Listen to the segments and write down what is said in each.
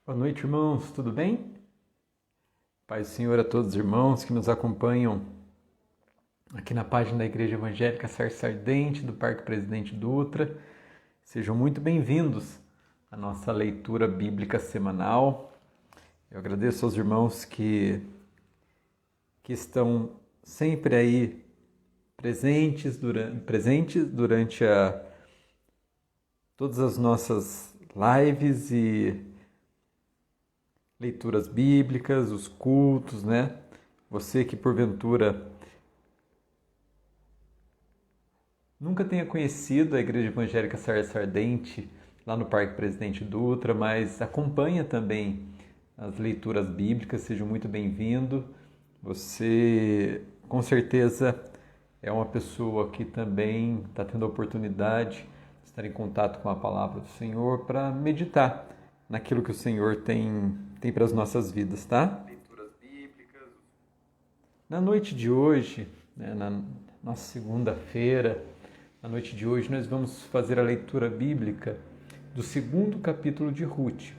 Boa noite, irmãos, tudo bem? Paz do Senhor a todos os irmãos que nos acompanham aqui na página da Igreja Evangélica Sarça Ardente do Parque Presidente Dutra. Sejam muito bem-vindos à nossa leitura bíblica semanal. Eu agradeço aos irmãos que estão sempre aí presentes durante todas as nossas lives e leituras bíblicas, os cultos, né? Você que porventura nunca tenha conhecido a Igreja Evangélica Sarça Ardente lá no Parque Presidente Dutra, mas acompanha também as leituras bíblicas, seja muito bem-vindo. Você com certeza é uma pessoa que também está tendo a oportunidade de estar em contato com a palavra do Senhor para meditar naquilo que o Senhor tem para as nossas vidas, tá? Leituras bíblicas. Na noite de hoje, na nossa segunda-feira, na noite de hoje nós vamos fazer a leitura bíblica do segundo capítulo de Ruth.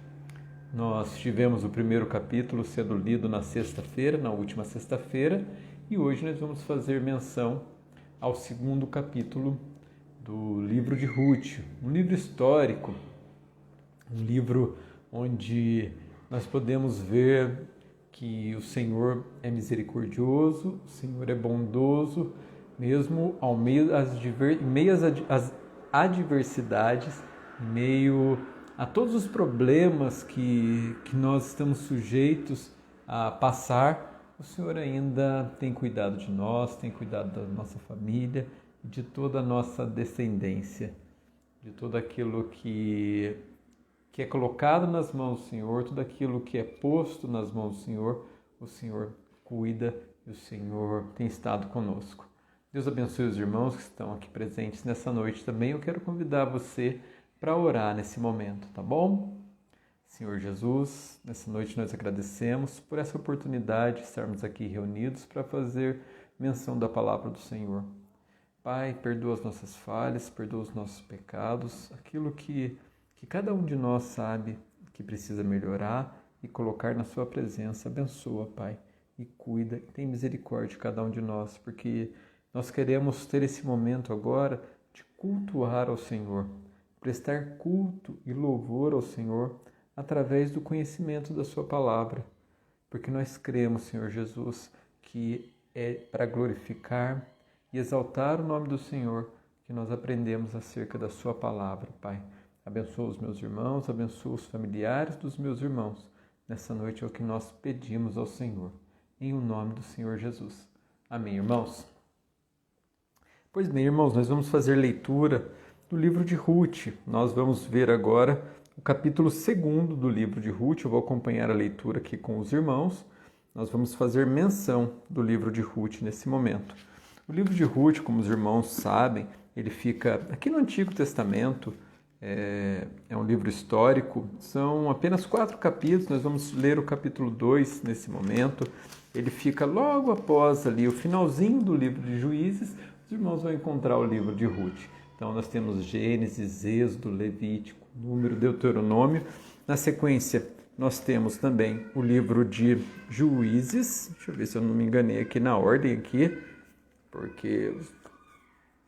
Nós tivemos o primeiro capítulo sendo lido na sexta-feira, na última sexta-feira, e hoje nós vamos fazer menção ao segundo capítulo do livro de Ruth, um livro histórico, um livro onde nós podemos ver que o Senhor é misericordioso, o Senhor é bondoso, mesmo ao meio às adversidades, em meio a todos os problemas que nós estamos sujeitos a passar, o Senhor ainda tem cuidado de nós, tem cuidado da nossa família, de toda a nossa descendência, de tudo aquilo que é colocado nas mãos do Senhor, tudo aquilo que é posto nas mãos do o Senhor cuida e o Senhor tem estado conosco. Deus abençoe os irmãos que estão aqui presentes nessa noite também. Eu quero convidar você para orar nesse momento, tá bom? Senhor Jesus, nessa noite nós agradecemos por essa oportunidade de estarmos aqui reunidos para fazer menção da palavra do Senhor. Pai, perdoa as nossas falhas, perdoa os nossos pecados, aquilo que cada um de nós sabe que precisa melhorar e colocar na sua presença. Abençoa, Pai, e cuida, e tem misericórdia de cada um de nós, porque nós queremos ter esse momento agora de cultuar ao Senhor, prestar culto e louvor ao Senhor através do conhecimento da sua palavra, porque nós cremos, Senhor Jesus, que é para glorificar e exaltar o nome do Senhor que nós aprendemos acerca da sua palavra, Pai. Abençoa os meus irmãos, abençoa os familiares dos meus irmãos. Nessa noite é o que nós pedimos ao Senhor, em o nome do Senhor Jesus. Amém, irmãos? Pois bem, irmãos, nós vamos fazer leitura do livro de Ruth. Nós vamos ver agora o capítulo 2 do livro de Ruth. Eu vou acompanhar a leitura aqui com os irmãos. Nós vamos fazer menção do livro de Ruth nesse momento. O livro de Ruth, como os irmãos sabem, ele fica aqui no Antigo Testamento. É um livro histórico, são apenas 4 capítulos, nós vamos ler o capítulo 2 nesse momento. Ele fica logo após ali o finalzinho do livro de Juízes, os irmãos vão encontrar o livro de Ruth. Então nós temos Gênesis, Êxodo, Levítico, Número, Deuteronômio. Na sequência nós temos também o livro de Juízes, deixa eu ver se eu não me enganei aqui na ordem aqui, porque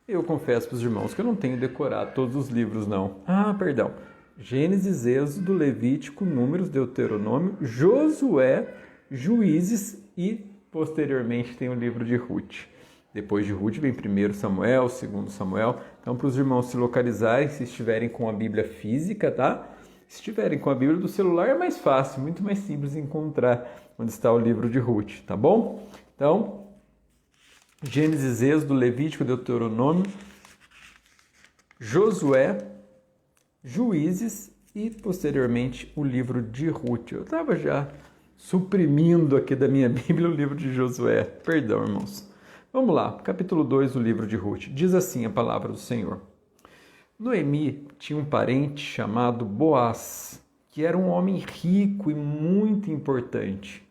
eu confesso para os irmãos que eu não tenho decorado todos os livros, não. Perdão. Gênesis, Êxodo, Levítico, Números, Deuteronômio, Josué, Juízes e, posteriormente, tem o livro de Ruth. Depois de Ruth vem 1 Samuel, 2 Samuel. Então, para os irmãos se localizarem, se estiverem com a Bíblia física, tá? Se estiverem com a Bíblia do celular, é mais fácil, muito mais simples encontrar onde está o livro de Ruth, tá bom? Então, Gênesis, Êxodo, Levítico, Deuteronômio, Josué, Juízes e, posteriormente, o livro de Ruth. Eu estava já suprimindo aqui da minha Bíblia o livro de Josué. Perdão, irmãos. Vamos lá, capítulo 2 do livro de Ruth. Diz assim a palavra do Senhor. Noemi tinha um parente chamado Boaz, que era um homem rico e muito importante.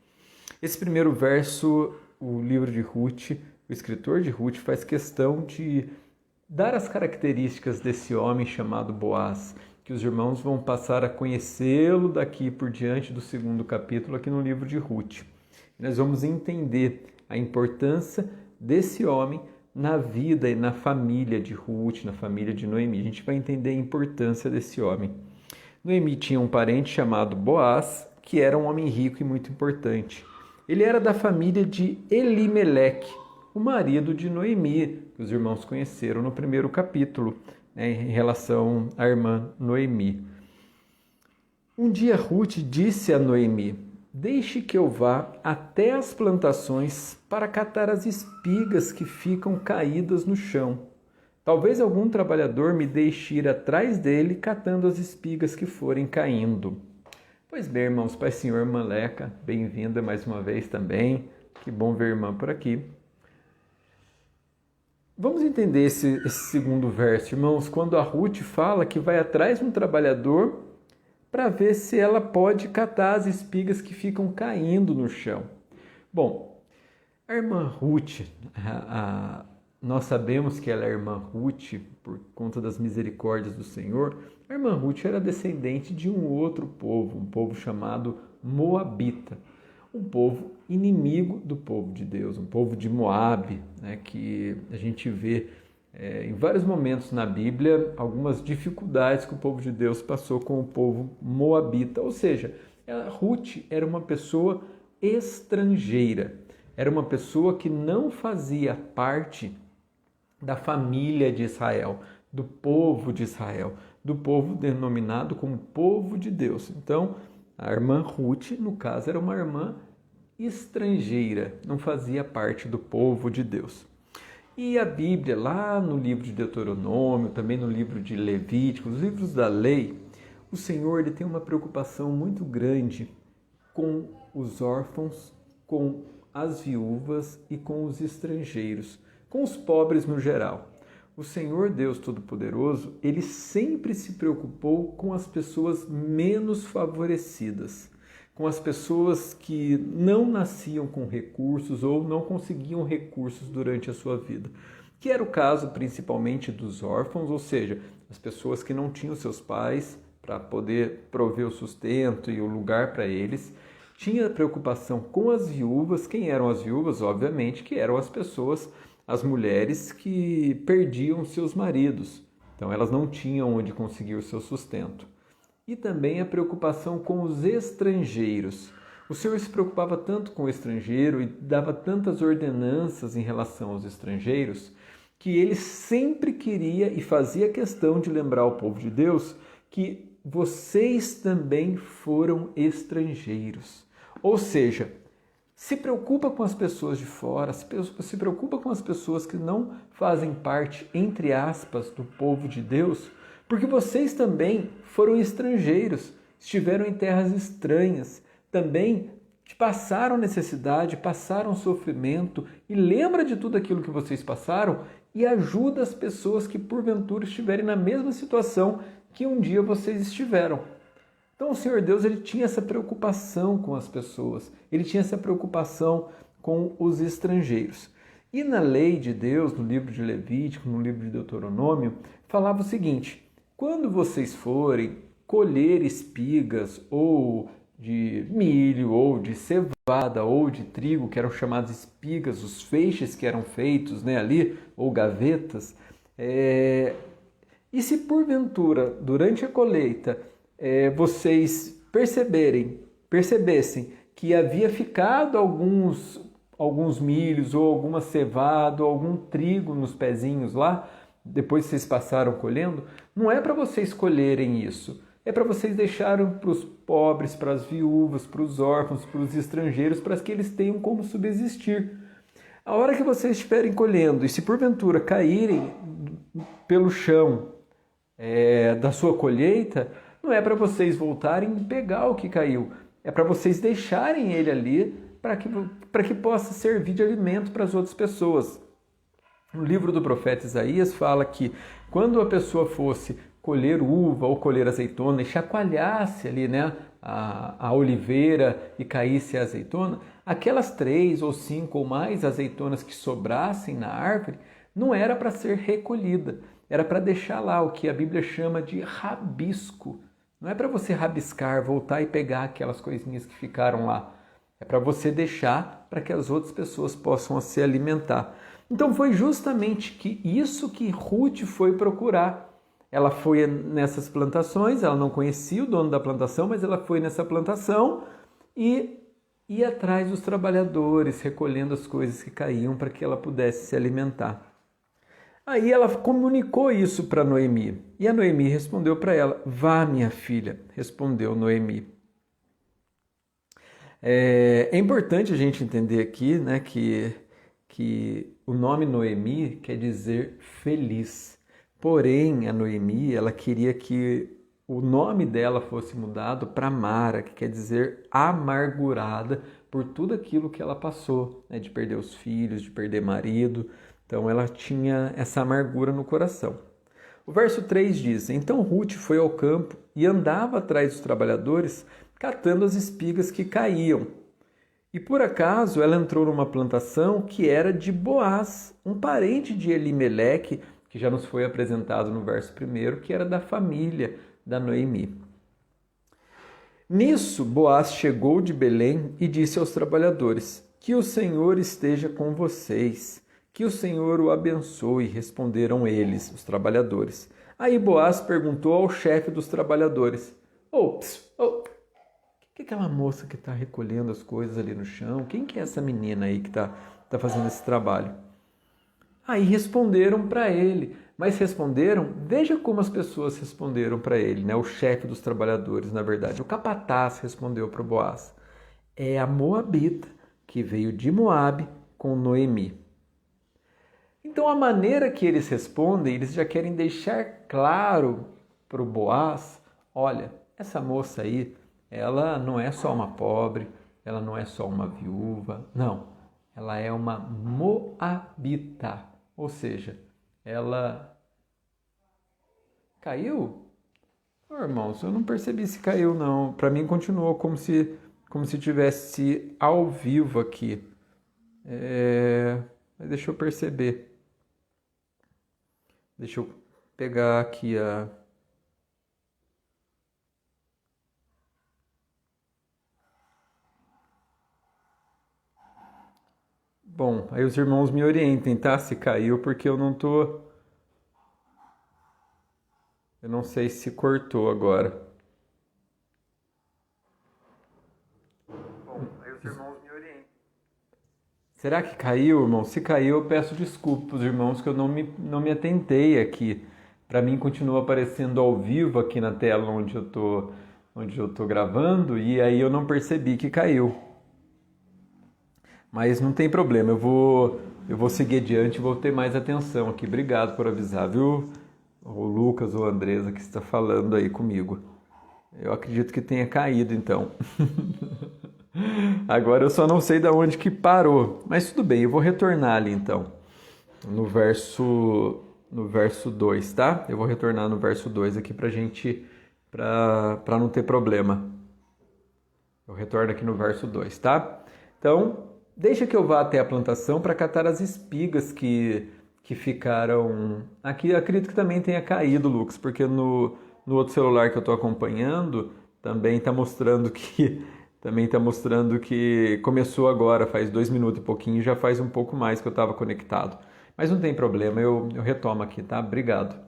Esse primeiro verso, o livro de Ruth, o escritor de Ruth faz questão de dar as características desse homem chamado Boaz, que os irmãos vão passar a conhecê-lo daqui por diante do segundo capítulo aqui no livro de Ruth. Nós vamos entender a importância desse homem na vida e na família de Ruth, na família de Noemi. A gente vai entender a importância desse homem. Noemi tinha um parente chamado Boaz, que era um homem rico e muito importante. Ele era da família de Elimeleque, o marido de Noemi, que os irmãos conheceram no primeiro capítulo, né, em relação à irmã Noemi. Um dia Ruth disse a Noemi: deixe que eu vá até as plantações para catar as espigas que ficam caídas no chão. Talvez algum trabalhador me deixe ir atrás dele catando as espigas que forem caindo. Pois bem, irmãos, Pai Senhor, irmã Leca, bem-vinda mais uma vez também. Que bom ver a irmã por aqui. Vamos entender esse segundo verso, irmãos, quando a Ruth fala que vai atrás de um trabalhador para ver se ela pode catar as espigas que ficam caindo no chão. Bom, a irmã Ruth, nós sabemos que ela é a irmã Ruth por conta das misericórdias do Senhor. A irmã Ruth era descendente de um outro povo, um povo chamado Moabita, um povo inimigo do povo de Deus, um povo de Moabe, né, que a gente vê em vários momentos na Bíblia algumas dificuldades que o povo de Deus passou com o povo moabita. Ou seja, Ruth era uma pessoa estrangeira, era uma pessoa que não fazia parte da família de Israel, do povo de Israel, do povo denominado como povo de Deus. Então, a irmã Ruth, no caso, era uma irmã estrangeira, não fazia parte do povo de Deus. E a Bíblia, lá no livro de Deuteronômio, também no livro de Levítico, os livros da lei, o Senhor ele tem uma preocupação muito grande com os órfãos, com as viúvas e com os estrangeiros, com os pobres no geral. O Senhor Deus Todo-Poderoso, ele sempre se preocupou com as pessoas menos favorecidas, com as pessoas que não nasciam com recursos ou não conseguiam recursos durante a sua vida, que era o caso principalmente dos órfãos, ou seja, as pessoas que não tinham seus pais para poder prover o sustento e o lugar para eles. Tinha preocupação com as viúvas. Quem eram as viúvas? Obviamente que eram as pessoas, as mulheres que perdiam seus maridos, então elas não tinham onde conseguir o seu sustento. E também a preocupação com os estrangeiros. O Senhor se preocupava tanto com o estrangeiro e dava tantas ordenanças em relação aos estrangeiros que ele sempre queria e fazia questão de lembrar ao povo de Deus que vocês também foram estrangeiros. Ou seja, se preocupa com as pessoas de fora, se preocupa com as pessoas que não fazem parte, entre aspas, do povo de Deus, porque vocês também foram estrangeiros, estiveram em terras estranhas, também passaram necessidade, passaram sofrimento, e lembra de tudo aquilo que vocês passaram e ajuda as pessoas que porventura estiverem na mesma situação que um dia vocês estiveram. Então o Senhor Deus ele tinha essa preocupação com as pessoas, ele tinha essa preocupação com os estrangeiros. E na lei de Deus, no livro de Levítico, no livro de Deuteronômio, falava o seguinte: quando vocês forem colher espigas ou de milho, ou de cevada, ou de trigo, que eram chamadas espigas, os feixes que eram feitos ali, ou gavetas, e se porventura, durante a colheita, vocês percebessem que havia ficado alguns milhos, ou alguma cevada, ou algum trigo nos pezinhos lá, depois que vocês passaram colhendo, não é para vocês colherem isso, é para vocês deixarem para os pobres, para as viúvas, para os órfãos, para os estrangeiros, para que eles tenham como subsistir. A hora que vocês estiverem colhendo, e se porventura caírem pelo chão da sua colheita, não é para vocês voltarem e pegar o que caiu, é para vocês deixarem ele ali para que possa servir de alimento para as outras pessoas. No livro do profeta Isaías fala que quando a pessoa fosse colher uva ou colher azeitona e chacoalhasse ali, a oliveira e caísse a azeitona, aquelas 3 ou 5 ou mais azeitonas que sobrassem na árvore não era para ser recolhida, era para deixar lá o que a Bíblia chama de rabisco. Não é para você rabiscar, voltar e pegar aquelas coisinhas que ficaram lá. É para você deixar para que as outras pessoas possam se alimentar. Então foi justamente isso que Ruth foi procurar. Ela foi nessas plantações, ela não conhecia o dono da plantação, mas ela foi nessa plantação e ia atrás dos trabalhadores, recolhendo as coisas que caíam para que ela pudesse se alimentar. Aí ela comunicou isso para Noemi. E a Noemi respondeu para ela: "Vá, minha filha", respondeu Noemi. É importante a gente entender aqui, né, que o nome Noemi quer dizer feliz. Porém, a Noemi, ela queria que o nome dela fosse mudado para Mara, que quer dizer amargurada por tudo aquilo que ela passou, né, de perder os filhos, de perder marido. Então ela tinha essa amargura no coração. O verso 3 diz: Então Ruth foi ao campo e andava atrás dos trabalhadores, catando as espigas que caíam. E por acaso ela entrou numa plantação que era de Boaz, um parente de Elimeleque, que já nos foi apresentado no verso 1, que era da família da Noemi. Nisso, Boaz chegou de Belém e disse aos trabalhadores: Que o Senhor esteja com vocês, que o Senhor o abençoe, responderam eles, os trabalhadores. Aí Boaz perguntou ao chefe dos trabalhadores: que é aquela moça que está recolhendo as coisas ali no chão? Quem que é essa menina aí que está fazendo esse trabalho? Aí responderam para ele, mas responderam, veja como as pessoas responderam para ele, né? O chefe dos trabalhadores, na verdade. O capataz respondeu para Boaz: É a Moabita que veio de Moabe com Noemi. Então a maneira que eles respondem, eles já querem deixar claro para o Boaz: olha, essa moça aí, ela não é só uma pobre, ela não é só uma viúva, não, ela é uma moabita, ou seja, ela caiu? Oh, irmãos, eu não percebi se caiu não, para mim continuou como se tivesse ao vivo aqui, mas deixa eu perceber, deixa eu pegar aqui a... Bom, aí os irmãos me orientem, tá? Se caiu, porque eu não tô... Eu não sei se cortou agora. Bom, aí os irmãos me orientem. Será que caiu, irmão? Se caiu, eu peço desculpas aos irmãos que eu não me atentei aqui. Para mim continua aparecendo ao vivo aqui na tela onde eu tô gravando e aí eu não percebi que caiu. Mas não tem problema, eu vou seguir adiante e vou ter mais atenção aqui. Obrigado por avisar, viu? O Lucas ou a Andresa que está falando aí comigo. Eu acredito que tenha caído então. Agora eu só não sei de onde que parou. Mas tudo bem, eu vou retornar ali então. No verso 2, tá? Eu vou retornar no verso 2 aqui para não ter problema. Eu retorno aqui no verso 2, tá? Então, deixa que eu vá até a plantação para catar as espigas que ficaram... Aqui acredito que também tenha caído, Lucas, porque no outro celular que eu estou acompanhando também está mostrando que começou agora, faz 2 minutos e pouquinho, já faz um pouco mais que eu estava conectado. Mas não tem problema, eu retomo aqui, tá? Obrigado.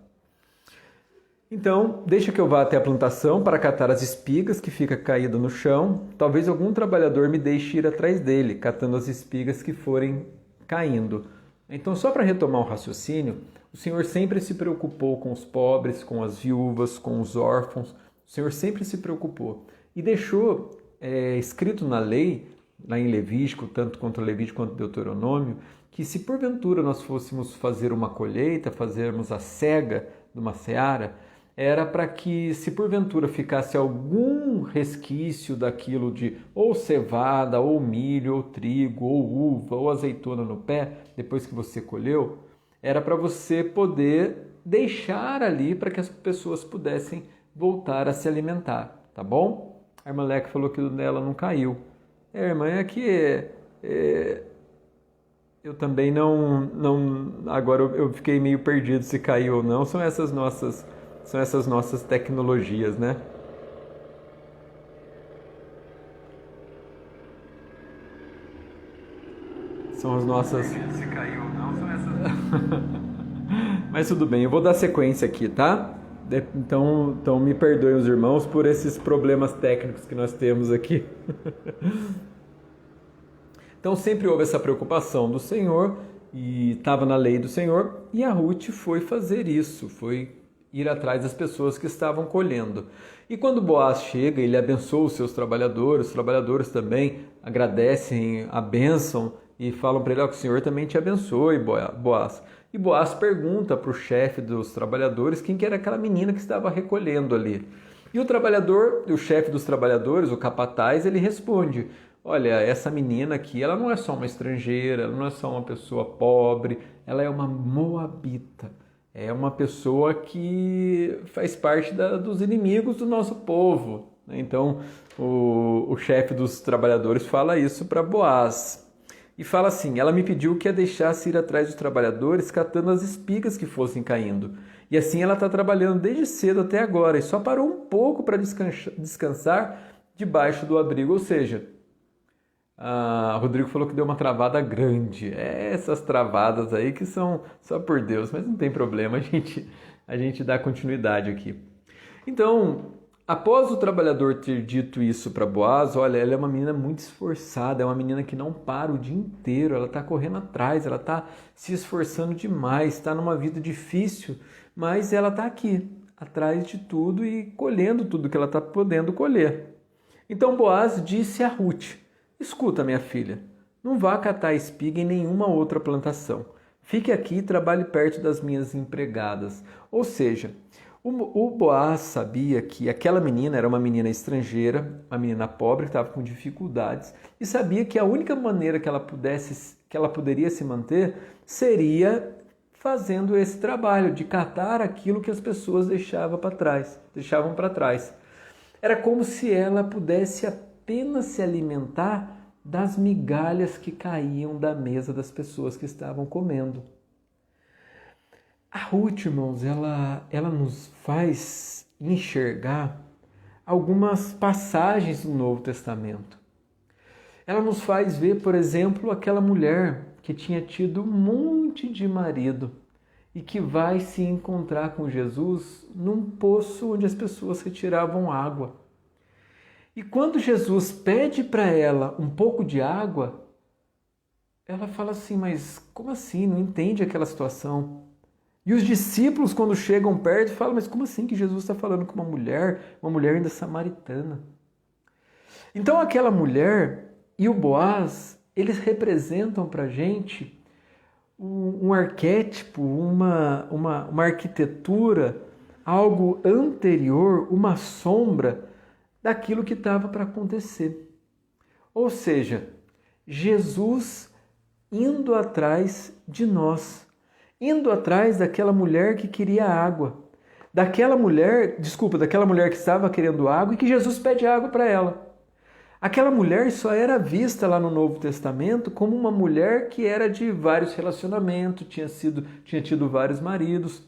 Então, deixa que eu vá até a plantação para catar as espigas que fica caída no chão. Talvez algum trabalhador me deixe ir atrás dele, catando as espigas que forem caindo. Então, só para retomar o raciocínio, o Senhor sempre se preocupou com os pobres, com as viúvas, com os órfãos. O Senhor sempre se preocupou e deixou escrito na lei, lá em Levítico, tanto quanto Levítico quanto Deuteronômio, que se porventura nós fôssemos fazer uma colheita, fazermos a cega de uma seara, era para que, se porventura ficasse algum resquício daquilo de ou cevada, ou milho, ou trigo, ou uva, ou azeitona no pé, depois que você colheu, era para você poder deixar ali para que as pessoas pudessem voltar a se alimentar, tá bom? A irmã Leca falou que o dela não caiu. Irmã, é que eu também agora eu fiquei meio perdido se caiu ou não. São essas nossas tecnologias, né? São as nossas. Se caiu ou não, são essas. Mas tudo bem, eu vou dar sequência aqui, tá? Então me perdoem os irmãos por esses problemas técnicos que nós temos aqui. Então sempre houve essa preocupação do Senhor e estava na lei do Senhor, e a Ruth foi fazer isso, foi ir atrás das pessoas que estavam colhendo. E quando Boaz chega, ele abençoa os seus trabalhadores, os trabalhadores também agradecem a bênção e falam para ele: que o Senhor também te abençoe, Boaz. E Boaz pergunta para o chefe dos trabalhadores quem que era aquela menina que estava recolhendo ali. E o chefe dos trabalhadores, o capataz, ele responde: olha, essa menina aqui, ela não é só uma estrangeira, ela não é só uma pessoa pobre, ela é uma moabita. É uma pessoa que faz parte dos inimigos do nosso povo. Então, o chefe dos trabalhadores fala isso para Boaz. E fala assim: ela me pediu que a deixasse ir atrás dos trabalhadores, catando as espigas que fossem caindo. E assim ela está trabalhando desde cedo até agora, e só parou um pouco para descansar debaixo do abrigo. Ou seja, Rodrigo falou que deu uma travada grande. Essas travadas aí que são só por Deus, mas não tem problema, a gente dá continuidade aqui. Então, após o trabalhador ter dito isso para Boaz: olha, ela é uma menina muito esforçada, é uma menina que não para o dia inteiro, ela está correndo atrás, ela está se esforçando demais, está numa vida difícil, mas ela está aqui, atrás de tudo e colhendo tudo que ela está podendo colher. Então Boaz disse a Ruth: escuta, minha filha, não vá catar espiga em nenhuma outra plantação. Fique aqui e trabalhe perto das minhas empregadas. Ou seja, o Boaz sabia que aquela menina era uma menina estrangeira, uma menina pobre que estava com dificuldades, e sabia que a única maneira que ela poderia se manter seria fazendo esse trabalho de catar aquilo que as pessoas deixavam para trás. Era como se ela pudesse apenas se alimentar das migalhas que caíam da mesa das pessoas que estavam comendo. A Ruth, irmãos, ela nos faz enxergar algumas passagens do Novo Testamento. Ela nos faz ver, por exemplo, aquela mulher que tinha tido um monte de marido e que vai se encontrar com Jesus num poço onde as pessoas retiravam água. E quando Jesus pede para ela um pouco de água, ela fala assim: mas como assim? Não entende aquela situação. E os discípulos, quando chegam perto, falam: mas como assim que Jesus está falando com uma mulher ainda samaritana? Então aquela mulher e o Boaz, eles representam para a gente um arquétipo, uma arquitetura, algo anterior, uma sombra daquilo que estava para acontecer. Ou seja, Jesus indo atrás de nós, indo atrás daquela mulher que queria água, daquela mulher que estava querendo água e que Jesus pede água para ela. Aquela mulher só era vista lá no Novo Testamento como uma mulher que era de vários relacionamentos, tinha tido vários maridos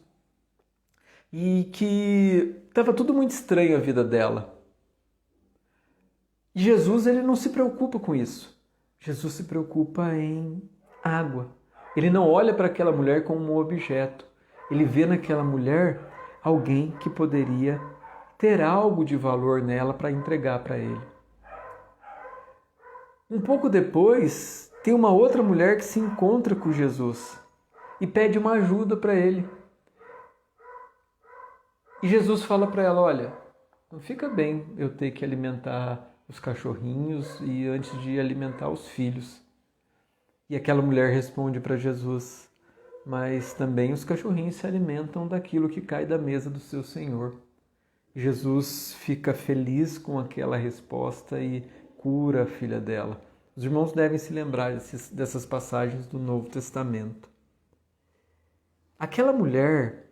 e que estava tudo muito estranho a vida dela. E Jesus, ele não se preocupa com isso. Jesus se preocupa em água. Ele não olha para aquela mulher como um objeto. Ele vê naquela mulher alguém que poderia ter algo de valor nela para entregar para ele. Um pouco depois, tem uma outra mulher que se encontra com Jesus e pede uma ajuda para ele. E Jesus fala para ela: olha, não fica bem eu ter que alimentar os cachorrinhos e antes de alimentar os filhos. E aquela mulher responde para Jesus: mas também os cachorrinhos se alimentam daquilo que cai da mesa do seu Senhor. Jesus fica feliz com aquela resposta e cura a filha dela. Os irmãos devem se lembrar dessas passagens do Novo Testamento. Aquela mulher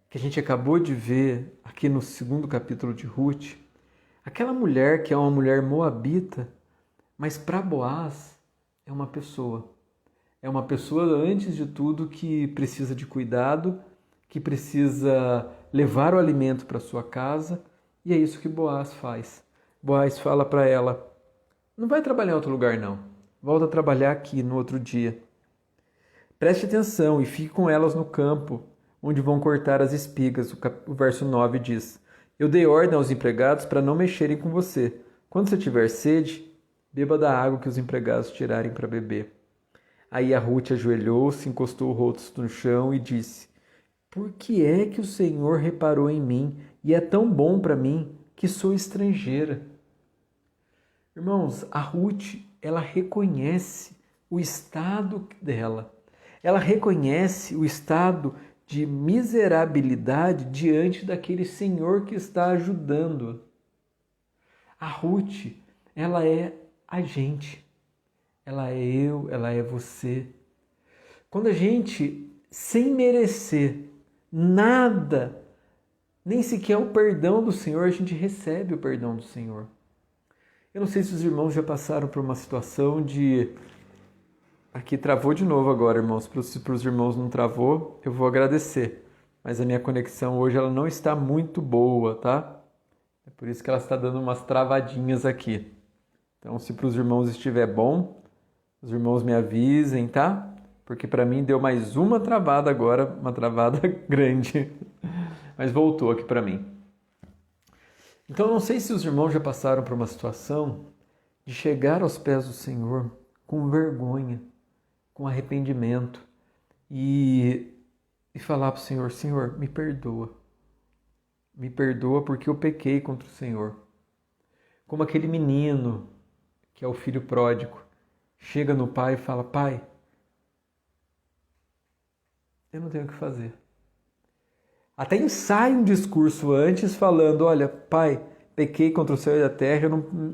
que a gente acabou de ver aqui no 2º capítulo de Ruth, aquela mulher que é uma mulher moabita, mas para Boaz é uma pessoa. É uma pessoa, antes de tudo, que precisa de cuidado, que precisa levar o alimento para sua casa, e é isso que Boaz faz. Boaz fala para ela: não vai trabalhar em outro lugar não, volta a trabalhar aqui no outro dia. Preste atenção e fique com elas no campo, onde vão cortar as espigas. O verso 9 diz: eu dei ordem aos empregados para não mexerem com você. Quando você tiver sede, beba da água que os empregados tirarem para beber. Aí a Ruth ajoelhou-se, encostou o rosto no chão e disse: por que é que o Senhor reparou em mim e é tão bom para mim que sou estrangeira? Irmãos, a Ruth, ela reconhece o estado dela. Ela reconhece o estado de miserabilidade diante daquele Senhor que está ajudando. A Ruth, ela é a gente. Ela é eu, ela é você. Quando a gente, sem merecer nada, nem sequer o perdão do Senhor, a gente recebe o perdão do Senhor. Eu não sei se os irmãos já passaram por uma situação de... Aqui travou de novo agora, irmãos. Se para os irmãos não travou, eu vou agradecer. Mas a minha conexão hoje ela não está muito boa, tá? É por isso que ela está dando umas travadinhas aqui. Então, se para os irmãos estiver bom, os irmãos me avisem, tá? Porque para mim deu mais uma travada agora, uma travada grande. Mas voltou aqui para mim. Então, não sei se os irmãos já passaram por uma situação de chegar aos pés do Senhor com vergonha, com arrependimento e falar para o Senhor: Senhor, me perdoa. Me perdoa porque eu pequei contra o Senhor. Como aquele menino que é o filho pródigo, chega no pai e fala: pai, eu não tenho o que fazer. Até ensaia um discurso antes falando: olha, pai, pequei contra o céu e a terra,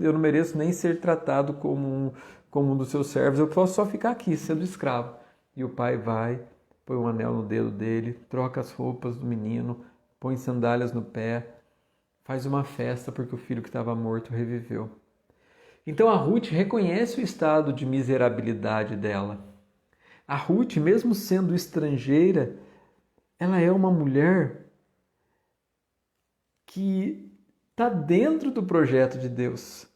eu não mereço nem ser tratado como um dos seus servos, eu posso só ficar aqui sendo escravo. E o pai vai, põe um anel no dedo dele, troca as roupas do menino, põe sandálias no pé, faz uma festa porque o filho que estava morto reviveu. Então a Ruth reconhece o estado de miserabilidade dela. A Ruth, mesmo sendo estrangeira, ela é uma mulher que está dentro do projeto de Deus.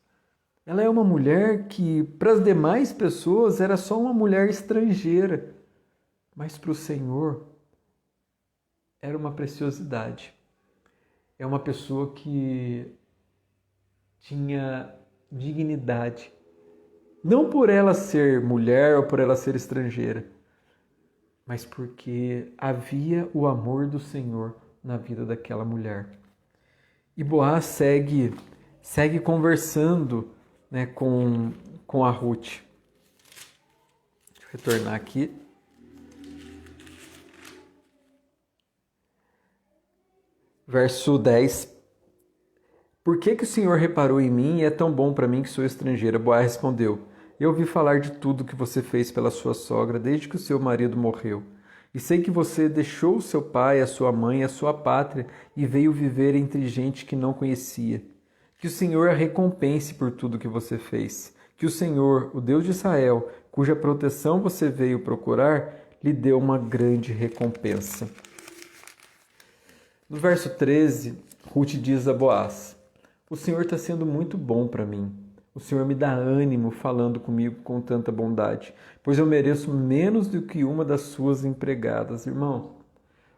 Ela é uma mulher que, para as demais pessoas, era só uma mulher estrangeira. Mas para o Senhor, era uma preciosidade. É uma pessoa que tinha dignidade. Não por ela ser mulher ou por ela ser estrangeira, mas porque havia o amor do Senhor na vida daquela mulher. E Boaz segue conversando, né, com a Ruth. Deixa eu retornar aqui. Verso 10. Por que o Senhor reparou em mim e é tão bom para mim que sou estrangeira? Boaz respondeu: eu ouvi falar de tudo que você fez pela sua sogra desde que o seu marido morreu. E sei que você deixou o seu pai, a sua mãe, a sua pátria e veio viver entre gente que não conhecia. Que o Senhor a recompense por tudo que você fez. Que o Senhor, o Deus de Israel, cuja proteção você veio procurar, lhe dê uma grande recompensa. No verso 13, Ruth diz a Boaz: o Senhor está sendo muito bom para mim. O Senhor me dá ânimo falando comigo com tanta bondade, pois eu mereço menos do que uma das suas empregadas. Irmão,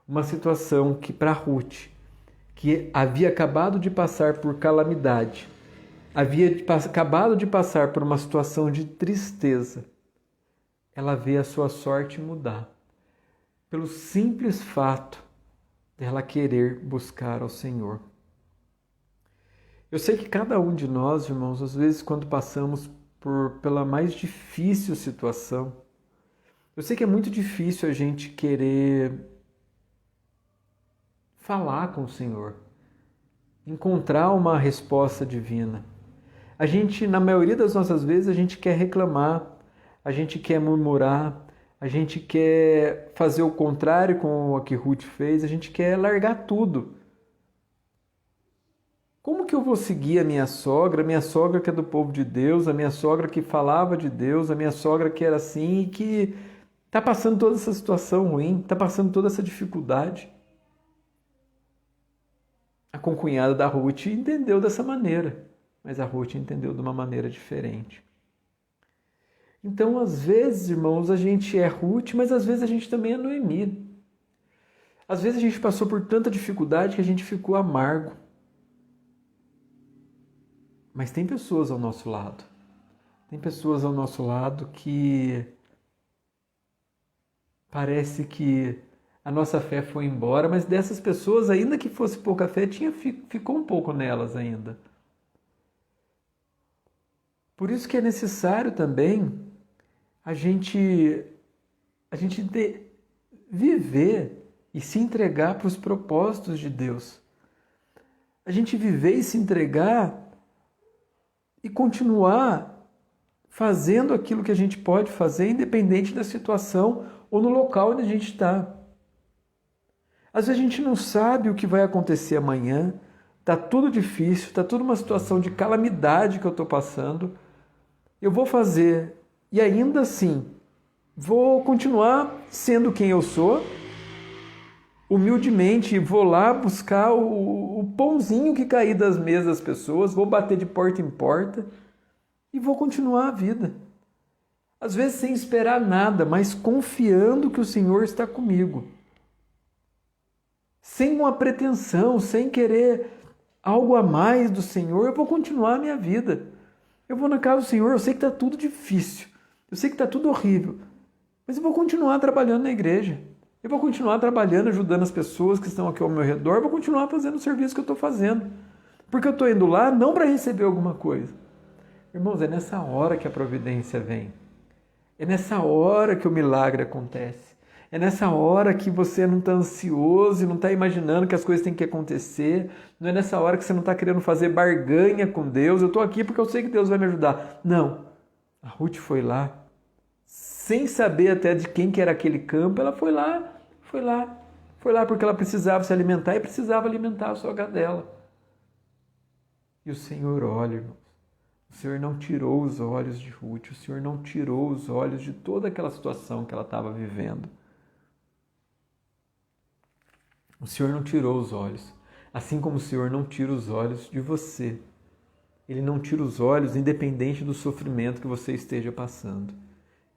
uma situação que para Ruth, que havia acabado de passar por calamidade, havia acabado de passar por uma situação de tristeza, ela vê a sua sorte mudar, pelo simples fato dela querer buscar ao Senhor. Eu sei que cada um de nós, irmãos, às vezes quando passamos pela mais difícil situação, eu sei que é muito difícil a gente querer falar com o Senhor, encontrar uma resposta divina. A gente, na maioria das nossas vezes, a gente quer reclamar, a gente quer murmurar, a gente quer fazer o contrário com o que Ruth fez, a gente quer largar tudo. Como que eu vou seguir a minha sogra que é do povo de Deus, a minha sogra que falava de Deus, a minha sogra que era assim e que está passando toda essa situação ruim, está passando toda essa dificuldade. A concunhada da Ruth entendeu dessa maneira, mas a Ruth entendeu de uma maneira diferente. Então, às vezes, irmãos, a gente é Ruth, mas às vezes a gente também é Noemi. Às vezes a gente passou por tanta dificuldade que a gente ficou amargo. Mas tem pessoas ao nosso lado. Tem pessoas ao nosso lado que parece que a nossa fé foi embora, mas dessas pessoas, ainda que fosse pouca fé, ficou um pouco nelas ainda. Por isso que é necessário também a gente viver e se entregar para os propósitos de Deus. A gente viver e se entregar e continuar fazendo aquilo que a gente pode fazer, independente da situação ou no local onde a gente está. Às vezes a gente não sabe o que vai acontecer amanhã, está tudo difícil, está tudo uma situação de calamidade que eu estou passando. Eu vou fazer e ainda assim vou continuar sendo quem eu sou, humildemente vou lá buscar o pãozinho que cair das mesas das pessoas, vou bater de porta em porta e vou continuar a vida. Às vezes sem esperar nada, mas confiando que o Senhor está comigo. Sem uma pretensão, sem querer algo a mais do Senhor, eu vou continuar a minha vida. Eu vou na casa do Senhor, eu sei que está tudo difícil, eu sei que está tudo horrível, mas eu vou continuar trabalhando na igreja. Eu vou continuar trabalhando, ajudando as pessoas que estão aqui ao meu redor, eu vou continuar fazendo o serviço que eu estou fazendo. Porque eu estou indo lá não para receber alguma coisa. Irmãos, é nessa hora que a providência vem. É nessa hora que o milagre acontece. É nessa hora que você não está ansioso e não está imaginando que as coisas têm que acontecer. Não é nessa hora que você não está querendo fazer barganha com Deus. Eu estou aqui porque eu sei que Deus vai me ajudar. Não. A Ruth foi lá, sem saber até de quem que era aquele campo, ela foi lá porque ela precisava se alimentar e precisava alimentar a sogra dela. E o Senhor olha, irmãos. O Senhor não tirou os olhos de Ruth, o Senhor não tirou os olhos de toda aquela situação que ela estava vivendo. O Senhor não tirou os olhos, assim como o Senhor não tira os olhos de você. Ele não tira os olhos independente do sofrimento que você esteja passando,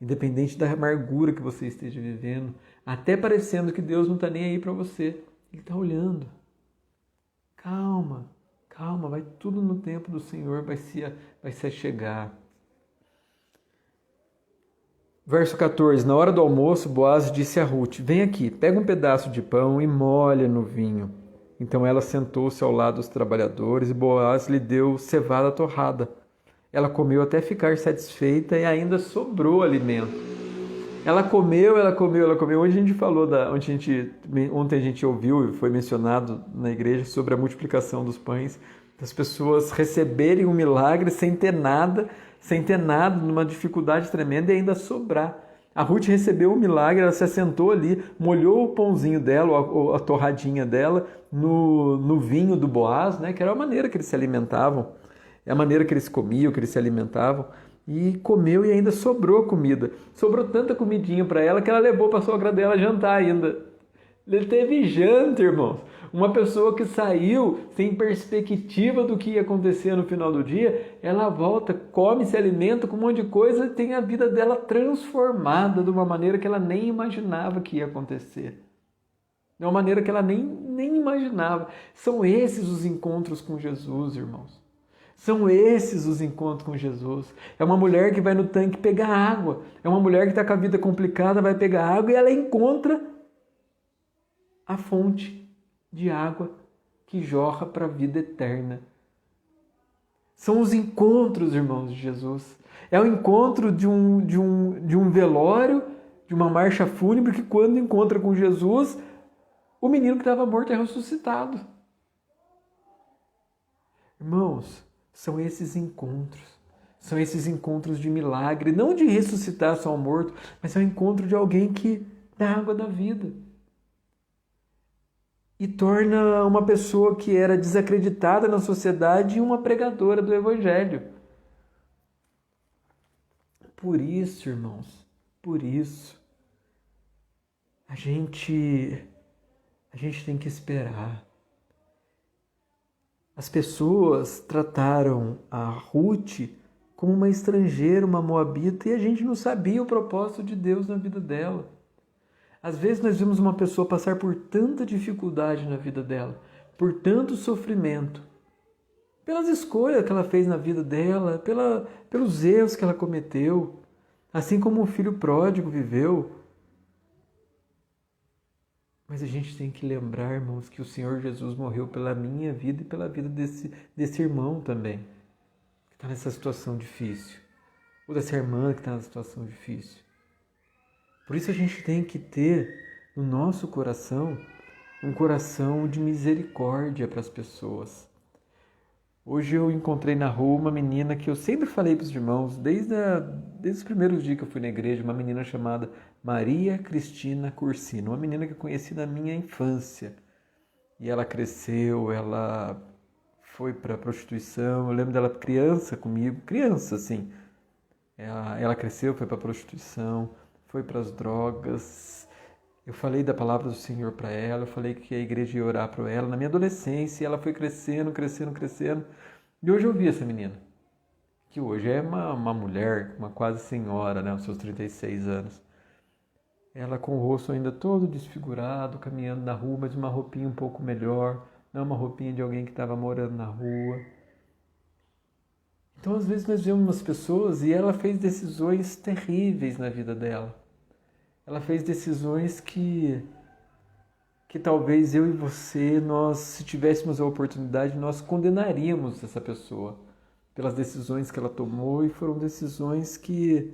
independente da amargura que você esteja vivendo, até parecendo que Deus não está nem aí para você. Ele está olhando. Calma, calma, vai tudo no tempo do Senhor, vai se chegar. Verso 14, na hora do almoço, Boaz disse a Ruth, vem aqui, pega um pedaço de pão e molha no vinho. Então ela sentou-se ao lado dos trabalhadores e Boaz lhe deu cevada torrada. Ela comeu até ficar satisfeita e ainda sobrou alimento. Ela comeu. Hoje a gente falou, ontem a gente ouviu e foi mencionado na igreja sobre a multiplicação dos pães, das pessoas receberem um milagre sem ter nada, numa dificuldade tremenda e ainda sobrar. A Ruth recebeu o milagre, ela se assentou ali, molhou o pãozinho dela, a torradinha dela, no vinho do Boaz, né, que era a maneira que eles se alimentavam, é a maneira que eles comiam, que eles se alimentavam, e comeu e ainda sobrou comida. Sobrou tanta comidinha para ela que ela levou para a sogra dela jantar ainda. Ele teve janta, irmãos. Uma pessoa que saiu sem perspectiva do que ia acontecer no final do dia, ela volta, come, se alimenta com um monte de coisa e tem a vida dela transformada de uma maneira que ela nem imaginava que ia acontecer. De uma maneira que ela nem imaginava. São esses os encontros com Jesus, irmãos. São esses os encontros com Jesus. É uma mulher que vai no tanque pegar água. É uma mulher que está com a vida complicada, vai pegar água e ela encontra a fonte de água que jorra para a vida eterna. São os encontros, irmãos, de Jesus. É o encontro de um velório, de uma marcha fúnebre, que quando encontra com Jesus, o menino que estava morto é ressuscitado. Irmãos, são esses encontros de milagre, não de ressuscitar só o morto, mas é o encontro de alguém que dá água da vida. E torna uma pessoa que era desacreditada na sociedade uma pregadora do Evangelho. Por isso, irmãos, por isso, a gente tem que esperar. As pessoas trataram a Ruth como uma estrangeira, uma moabita, e a gente não sabia o propósito de Deus na vida dela. Às vezes nós vemos uma pessoa passar por tanta dificuldade na vida dela, por tanto sofrimento, pelas escolhas que ela fez na vida dela, pelos erros que ela cometeu, assim como o filho pródigo viveu. Mas a gente tem que lembrar, irmãos, que o Senhor Jesus morreu pela minha vida e pela vida desse irmão também, que está nessa situação difícil, ou dessa irmã que está nessa situação difícil. Por isso a gente tem que ter no nosso coração um coração de misericórdia para as pessoas. Hoje eu encontrei na rua uma menina que eu sempre falei para os irmãos, desde os primeiros dias que eu fui na igreja, uma menina chamada Maria Cristina Cursino, uma menina que eu conheci na minha infância. E ela cresceu, ela foi para a prostituição, eu lembro dela criança comigo, criança assim. Ela cresceu, foi para a prostituição, foi para as drogas. Eu falei da palavra do Senhor para ela, eu falei que a igreja ia orar para ela. Na minha adolescência, ela foi crescendo. E hoje eu vi essa menina, que hoje é uma mulher, uma quase senhora, né, aos seus 36 anos. Ela com o rosto ainda todo desfigurado, caminhando na rua, mas uma roupinha um pouco melhor, não uma roupinha de alguém que estava morando na rua. Então, às vezes, nós vemos umas pessoas e ela fez decisões terríveis na vida dela. Ela fez decisões que talvez eu e você, nós, se tivéssemos a oportunidade, nós condenaríamos essa pessoa pelas decisões que ela tomou, e foram decisões que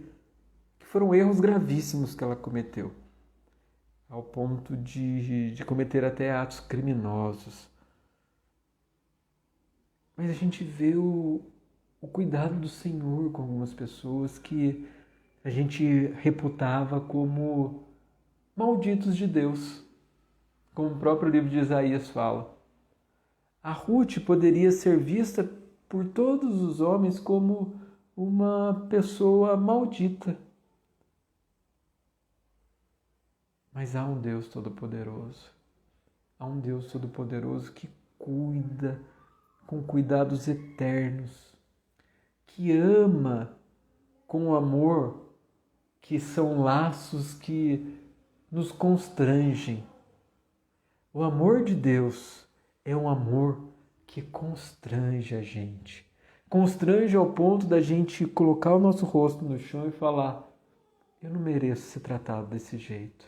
foram erros gravíssimos que ela cometeu, ao ponto de cometer até atos criminosos. Mas a gente vê o cuidado do Senhor com algumas pessoas que a gente reputava como malditos de Deus, como o próprio livro de Isaías fala. A Ruth poderia ser vista por todos os homens como uma pessoa maldita. Mas há um Deus Todo-Poderoso. Há um Deus Todo-Poderoso que cuida com cuidados eternos, que ama com amor, que são laços que nos constrangem. O amor de Deus é um amor que constrange a gente. Constrange ao ponto da gente colocar o nosso rosto no chão e falar: eu não mereço ser tratado desse jeito.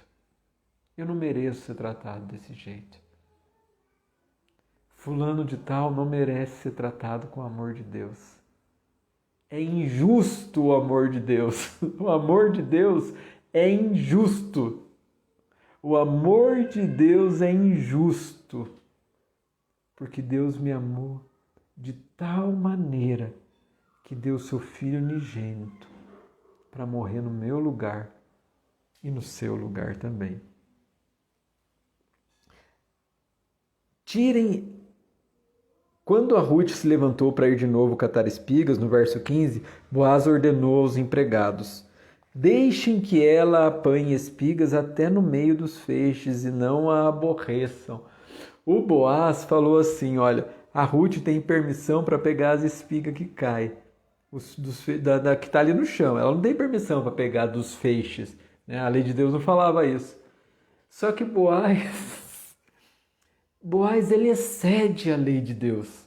Eu não mereço ser tratado desse jeito. Fulano de tal não merece ser tratado com o amor de Deus. É injusto o amor de Deus. O amor de Deus é injusto. O amor de Deus é injusto. Porque Deus me amou de tal maneira que deu seu Filho unigênito para morrer no meu lugar e no seu lugar também. Quando a Ruth se levantou para ir de novo catar espigas, no verso 15, Boaz ordenou aos empregados: deixem que ela apanhe espigas até no meio dos feixes e não a aborreçam. O Boaz falou assim: olha, a Ruth tem permissão para pegar as espigas que caem, que está ali no chão. Ela não tem permissão para pegar dos feixes, né? A lei de Deus não falava isso. Só que Boaz, ele excede a lei de Deus.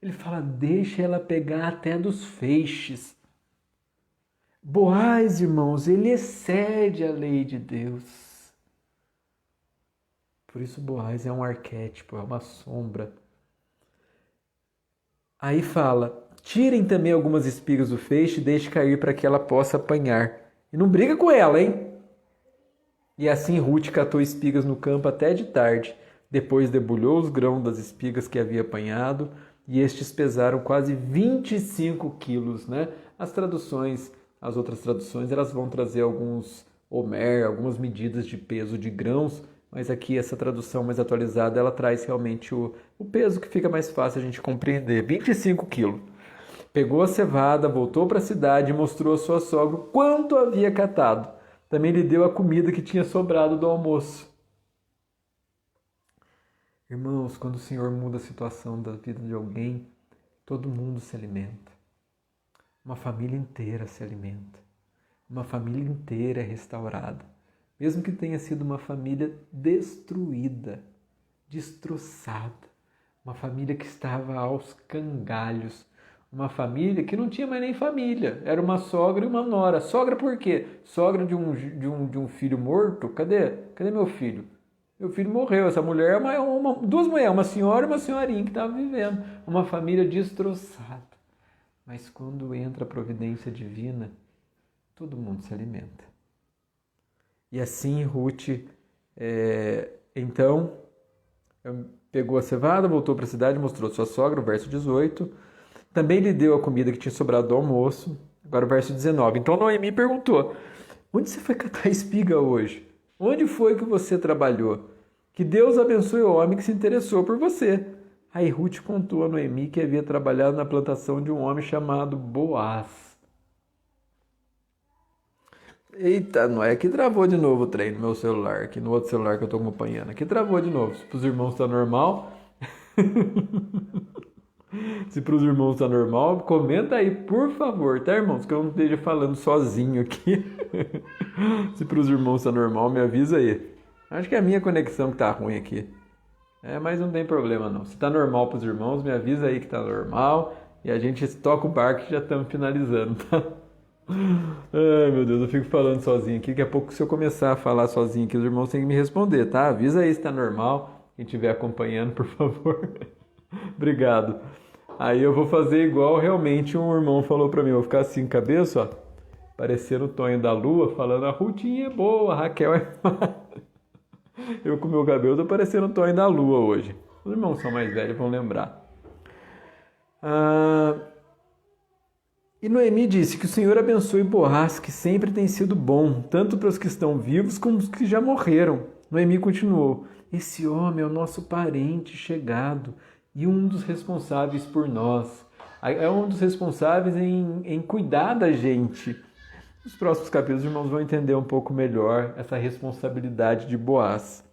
Ele fala: deixa ela pegar até dos feixes. Boaz, irmãos, ele excede a lei de Deus. Por isso Boaz é um arquétipo, é uma sombra. Aí fala: tirem também algumas espigas do feixe e deixe cair para que ela possa apanhar. E não briga com ela, hein? E assim Ruth catou espigas no campo até de tarde. Depois debulhou os grãos das espigas que havia apanhado, e estes pesaram quase 25 quilos, né? As outras traduções, elas vão trazer algumas medidas de peso de grãos, mas aqui essa tradução mais atualizada, ela traz realmente o peso que fica mais fácil a gente compreender, 25 quilos. Pegou a cevada, voltou para a cidade e mostrou à sua sogra quanto havia catado. Também lhe deu a comida que tinha sobrado do almoço. Irmãos, quando o Senhor muda a situação da vida de alguém, todo mundo se alimenta. Uma família inteira se alimenta. Uma família inteira é restaurada. Mesmo que tenha sido uma família destruída, destroçada. Uma família que estava aos cangalhos. Uma família que não tinha mais nem família. Era uma sogra e uma nora. Sogra por quê? Sogra de um filho morto? Cadê meu filho? Meu filho morreu. Essa mulher é duas mulheres, uma senhora e uma senhorinha que estavam vivendo. Uma família destroçada. Mas quando entra a providência divina, todo mundo se alimenta. E assim Ruth, então, pegou a cevada, voltou para a cidade, mostrou sua sogra, o verso 18. Também lhe deu a comida que tinha sobrado do almoço. Agora o verso 19. Então Noemi perguntou, onde você foi catar espiga hoje? Onde foi que você trabalhou? Que Deus abençoe o homem que se interessou por você. Aí Ruth contou a Noemi que havia trabalhado na plantação de um homem chamado Boaz. Eita, não é que travou de novo o trem no meu celular, aqui no outro celular que eu estou acompanhando. Aqui travou de novo. Se para os irmãos está normal. Se para os irmãos está normal, comenta aí, por favor, tá, irmãos? Que eu não esteja falando sozinho aqui. Se para os irmãos está normal, me avisa aí. Acho que é a minha conexão que está ruim aqui. Mas não tem problema não. Se está normal para os irmãos, me avisa aí que está normal. E a gente toca o barco que já estamos finalizando, tá? Ai, meu Deus, eu fico falando sozinho aqui. Daqui a pouco, se eu começar a falar sozinho aqui, os irmãos têm que me responder, tá? Avisa aí se está normal. Quem estiver acompanhando, por favor. Obrigado. Aí eu vou fazer igual realmente um irmão falou para mim. Eu vou ficar assim, cabeça, ó. Parecendo o Tonho da Lua, falando a Rutinha é boa, a Raquel é má. Eu com meu cabelo tô parecendo o Tonho da Lua hoje. Os irmãos são mais velhos, vão lembrar. E Noemi disse que o Senhor abençoe Boaz, que sempre tem sido bom, tanto para os que estão vivos como os que já morreram. Noemi continuou, esse homem é o nosso parente chegado e um dos responsáveis por nós. É um dos responsáveis em cuidar da gente. Nos próximos capítulos, os irmãos vão entender um pouco melhor essa responsabilidade de Boaz.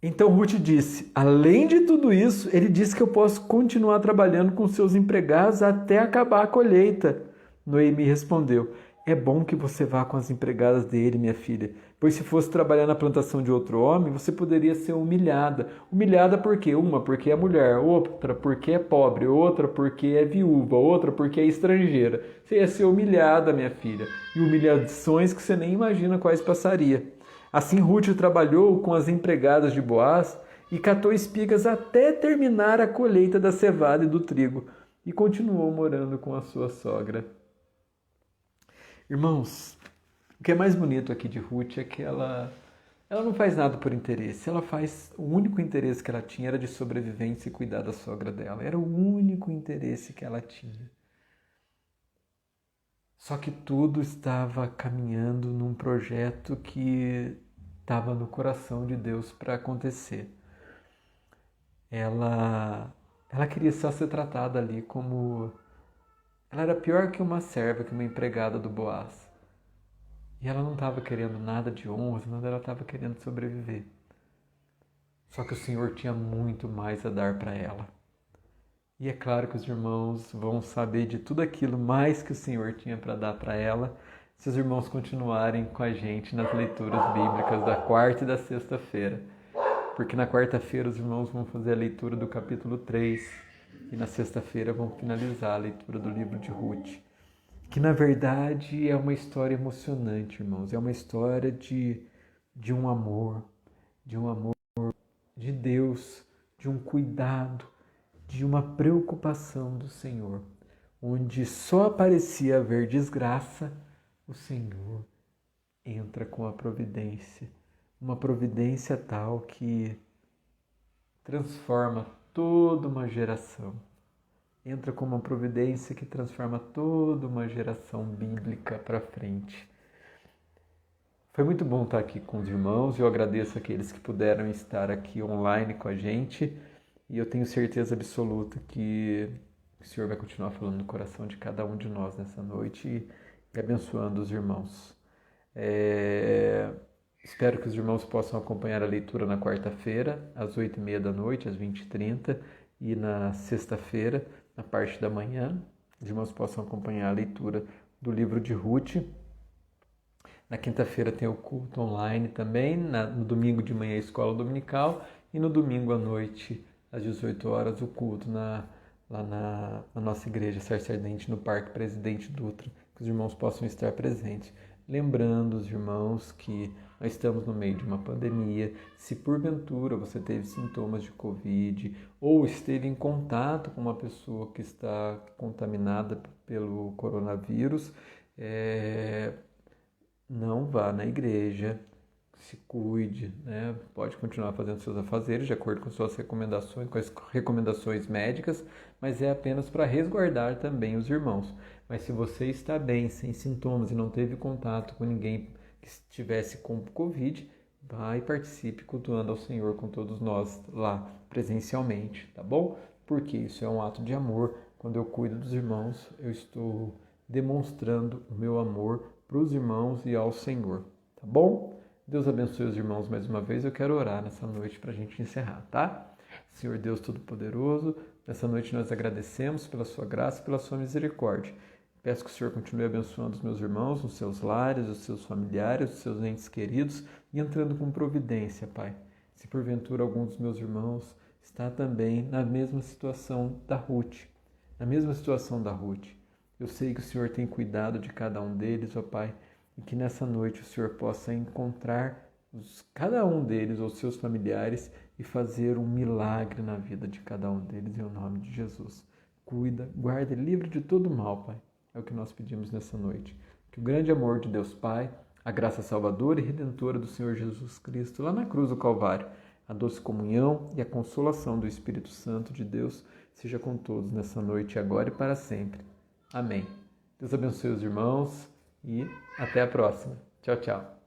Então Ruth disse, além de tudo isso, ele disse que eu posso continuar trabalhando com seus empregados até acabar a colheita. Noemi respondeu, é bom que você vá com as empregadas dele, minha filha, pois se fosse trabalhar na plantação de outro homem, você poderia ser humilhada. Humilhada por quê? Uma porque é mulher, outra porque é pobre, outra porque é viúva, outra porque é estrangeira. Você ia ser humilhada, minha filha, e humilhações que você nem imagina quais passaria. Assim Ruth trabalhou com as empregadas de Boaz e catou espigas até terminar a colheita da cevada e do trigo e continuou morando com a sua sogra. Irmãos, o que é mais bonito aqui de Ruth é que ela não faz nada por interesse. O único interesse que ela tinha era de sobrevivência e cuidar da sogra dela. Era o único interesse que ela tinha. Só que tudo estava caminhando num projeto que estava no coração de Deus para acontecer. Ela queria só ser tratada ali como... Ela era pior que uma serva, que uma empregada do Boaz. E ela não estava querendo nada de honra, nada, ela estava querendo sobreviver. Só que o Senhor tinha muito mais a dar para ela. E é claro que os irmãos vão saber de tudo aquilo mais que o Senhor tinha para dar para ela, se os irmãos continuarem com a gente nas leituras bíblicas da quarta e da sexta-feira. Porque na quarta-feira os irmãos vão fazer a leitura do capítulo 3 e na sexta-feira vão finalizar a leitura do livro de Ruth. Que na verdade é uma história emocionante, irmãos. É uma história de um amor de Deus, de um cuidado, de uma preocupação do Senhor, onde só parecia haver desgraça, o Senhor entra com a providência, uma providência tal que transforma toda uma geração. Entra com uma providência que transforma toda uma geração bíblica para frente. Foi muito bom estar aqui com os irmãos, eu agradeço aqueles que puderam estar aqui online com a gente. E eu tenho certeza absoluta que o Senhor vai continuar falando no coração de cada um de nós nessa noite e abençoando os irmãos. Espero que os irmãos possam acompanhar a leitura na quarta-feira, às 8h30 da noite, às 20h30, e na sexta-feira, na parte da manhã, os irmãos possam acompanhar a leitura do livro de Ruth. Na quinta-feira tem o culto online também, no domingo de manhã a escola dominical e no domingo à noite, às 18 horas, o culto lá na nossa igreja Sarça Ardente, no Parque Presidente Dutra, que os irmãos possam estar presentes. Lembrando os irmãos que nós estamos no meio de uma pandemia. Se porventura você teve sintomas de Covid ou esteve em contato com uma pessoa que está contaminada pelo coronavírus, não vá na igreja, se cuide, né? Pode continuar fazendo seus afazeres de acordo com suas recomendações, com as recomendações médicas, mas é apenas para resguardar também os irmãos. Mas se você está bem, sem sintomas e não teve contato com ninguém que estivesse com Covid, vá e participe cultuando ao Senhor com todos nós lá presencialmente, tá bom? Porque isso é um ato de amor. Quando eu cuido dos irmãos, eu estou demonstrando o meu amor para os irmãos e ao Senhor, tá bom? Deus abençoe os irmãos mais uma vez. Eu quero orar nessa noite para a gente encerrar, tá? Senhor Deus Todo-Poderoso, nessa noite nós agradecemos pela sua graça e pela sua misericórdia. Peço que o Senhor continue abençoando os meus irmãos, os seus lares, os seus familiares, os seus entes queridos e entrando com providência, Pai. Se porventura algum dos meus irmãos está também na mesma situação da Ruth, eu sei que o Senhor tem cuidado de cada um deles, ó Pai, e que nessa noite o Senhor possa encontrar cada um deles ou seus familiares e fazer um milagre na vida de cada um deles, em nome de Jesus. Cuida, guarda e livre de todo mal, Pai. É o que nós pedimos nessa noite. Que o grande amor de Deus Pai, a graça salvadora e redentora do Senhor Jesus Cristo, lá na cruz do Calvário, a doce comunhão e a consolação do Espírito Santo de Deus seja com todos nessa noite, agora e para sempre. Amém. Deus abençoe os irmãos e até a próxima. Tchau, tchau.